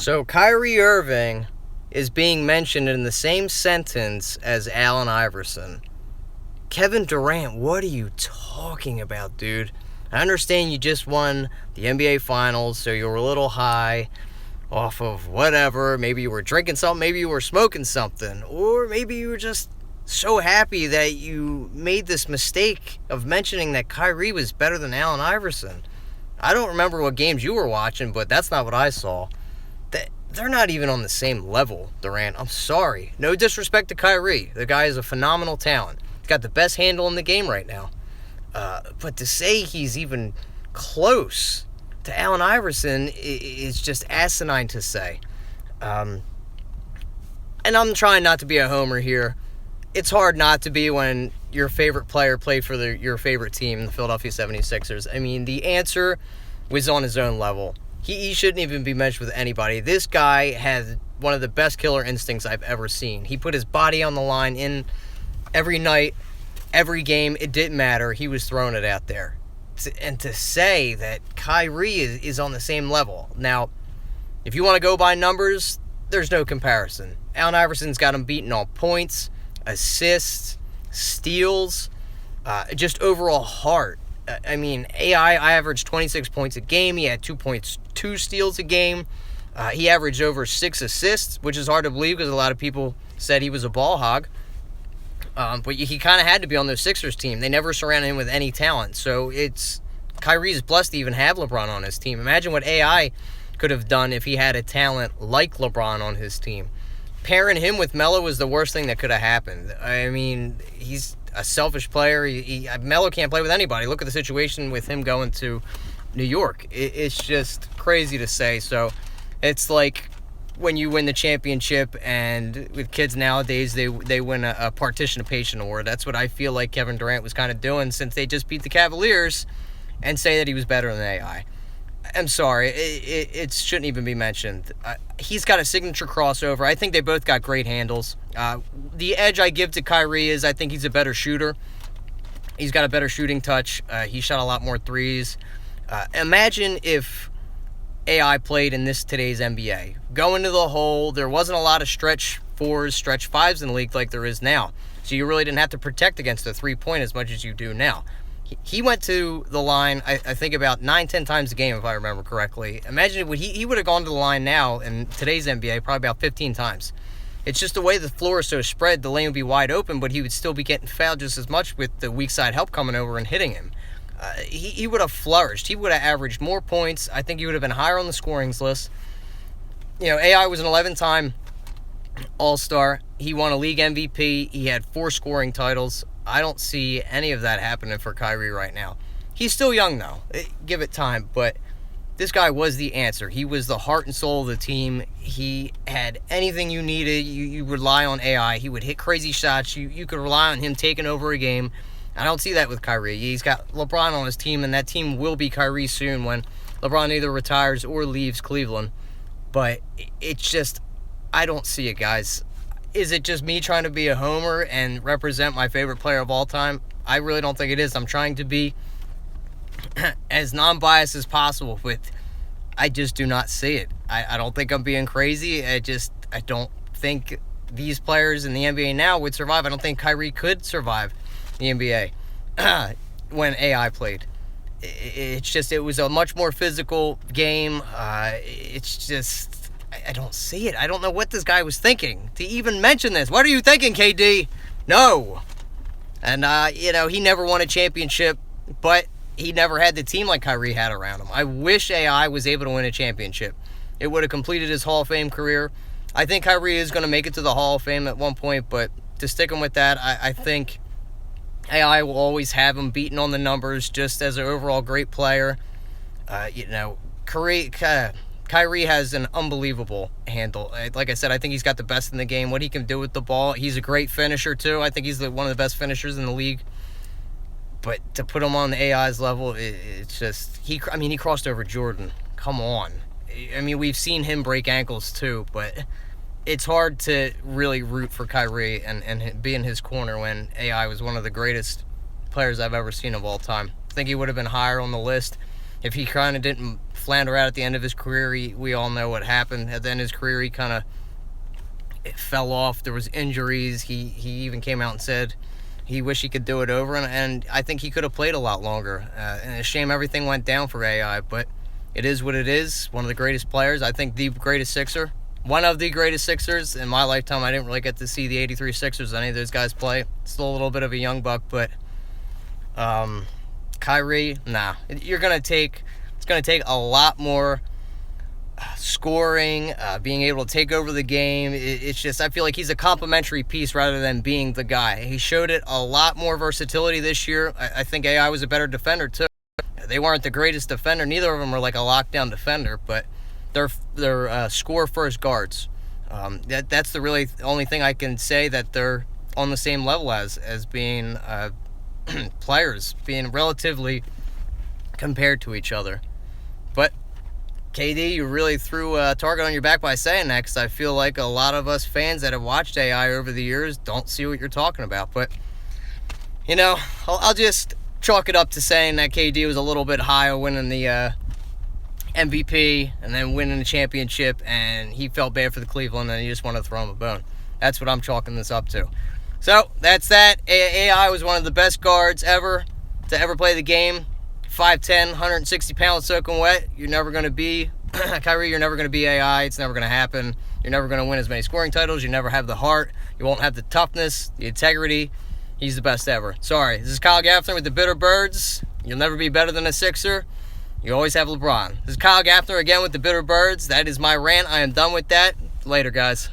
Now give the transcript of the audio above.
So Kyrie Irving is being mentioned in the same sentence as Allen Iverson. Kevin Durant, what are you talking about, dude? I understand you just won the NBA Finals, so you were a little high off of whatever. Maybe you were drinking something, maybe you were smoking something, or maybe you were just so happy that you made this mistake of mentioning that Kyrie was better than Allen Iverson. I don't remember what games you were watching, but that's not what I saw. They're not even on the same level, Durant. I'm sorry. No disrespect to Kyrie. The guy is a phenomenal talent. He's got the best handle in the game right now. But to say he's even close to Allen Iverson is just asinine to say. And I'm trying not to be a homer here. It's hard not to be when your favorite player played for your favorite team, the Philadelphia 76ers. I mean, the answer was on his own level. He shouldn't even be matched with anybody. This guy has one of the best killer instincts I've ever seen. He put his body on the line in every night, every game. It didn't matter. He was throwing it out there. And to say that Kyrie is on the same level. Now, if you want to go by numbers, there's no comparison. Allen Iverson's got him beaten on points, assists, steals, just overall heart. I mean, I averaged 26 points a game. He had 2.2 steals a game. He averaged over 6 assists, which is hard to believe because a lot of people said he was a ball hog. But he kind of had to be on those Sixers team. They never surrounded him with any talent. So Kyrie's blessed to even have LeBron on his team. Imagine what AI could have done if he had a talent like LeBron on his team. Pairing him with Melo was the worst thing that could have happened. I mean, he's a selfish player. Melo can't play with anybody. Look at the situation with him going to New York. It's just crazy to say. So it's like when you win the championship, and with kids nowadays, they win a participation award. That's what I feel like Kevin Durant was kind of doing since they just beat the Cavaliers, and say that he was better than AI. I'm sorry, it shouldn't even be mentioned. He's got a signature crossover. I think they both got great handles. The edge I give to Kyrie is I think he's a better shooter. He's got a better shooting touch. He shot a lot more threes. Imagine if AI played in today's NBA. Go into the hole. There wasn't a lot of stretch 4s, stretch 5s in the league like there is now. So you really didn't have to protect against the three-point as much as you do now. He went to the line, I think, about 9-10 times a game, if I remember correctly. Imagine he would have gone to the line now in today's NBA probably about 15 times. It's just the way the floor is so spread, the lane would be wide open, but he would still be getting fouled just as much with the weak side help coming over and hitting him. He would have flourished. He would have averaged more points. I think he would have been higher on the scorings list. You know, AI was an 11-time All-Star. He won a league MVP. He had 4 scoring titles. I don't see any of that happening for Kyrie right now. He's still young, though. Give it time. But this guy was the answer. He was the heart and soul of the team. He had anything you needed. You rely on AI. He would hit crazy shots. You could rely on him taking over a game. I don't see that with Kyrie. He's got LeBron on his team, and that team will be Kyrie soon when LeBron either retires or leaves Cleveland. But it's just, I don't see it, guys. Is it just me trying to be a homer and represent my favorite player of all time? I really don't think it is. I'm trying to be as non-biased as possible, but I just do not see it. I don't think I'm being crazy. I don't think these players in the NBA now would survive. I don't think Kyrie could survive the NBA when AI played. It was a much more physical game. It's just, I don't see it. I don't know what this guy was thinking to even mention this. What are you thinking, KD? No. And, he never won a championship, but he never had the team like Kyrie had around him. I wish AI was able to win a championship. It would have completed his Hall of Fame career. I think Kyrie is going to make it to the Hall of Fame at one point, but to stick him with that, I think AI will always have him beaten on the numbers just as an overall great player. Kyrie has an unbelievable handle. Like I said, I think he's got the best in the game. What he can do with the ball, he's a great finisher too. I think he's one of the best finishers in the league. But to put him on the AI's level, it's just, he crossed over Jordan. Come on. I mean, we've seen him break ankles too, but it's hard to really root for Kyrie and be in his corner when AI was one of the greatest players I've ever seen of all time. I think he would have been higher on the list if he kind of didn't flounder out at the end of his career. We all know what happened. At the end of his career, he kind of fell off. There was injuries. He even came out and said he wished he could do it over, and I think he could have played a lot longer. And it's a shame everything went down for AI, but it is what it is. One of the greatest players. I think the greatest Sixer. One of the greatest Sixers in my lifetime. I didn't really get to see the 83 Sixers, any of those guys play. Still a little bit of a young buck, but Kyrie, nah. It's going to take a lot more scoring, being able to take over the game. It's just, I feel like he's a complementary piece rather than being the guy. He showed it a lot more versatility this year. I think AI was a better defender too. They weren't the greatest defender. Neither of them were like a lockdown defender, but they're score first guards. That's the really only thing I can say that they're on the same level as being players, being relatively compared to each other. But KD, you really threw a target on your back by saying that, because I feel like a lot of us fans that have watched AI over the years don't see what you're talking about. But, I'll just chalk it up to saying that KD was a little bit high on winning the MVP and then winning the championship, and he felt bad for the Cleveland, and he just wanted to throw him a bone. That's what I'm chalking this up to. So, that's that. AI was one of the best guards ever to ever play the game. 5'10", 160 pounds soaking wet. You're never going to be Kyrie. You're never going to be AI. It's never going to happen. You're never going to win as many scoring titles. You never have the heart. You won't have the toughness, the integrity. He's the best ever. Sorry. This is Kyle Gaffner with the Bitter Birds. You'll never be better than a Sixer. You always have LeBron. This is Kyle Gaffner again with the Bitter Birds. That is my rant. I am done with that. Later, guys.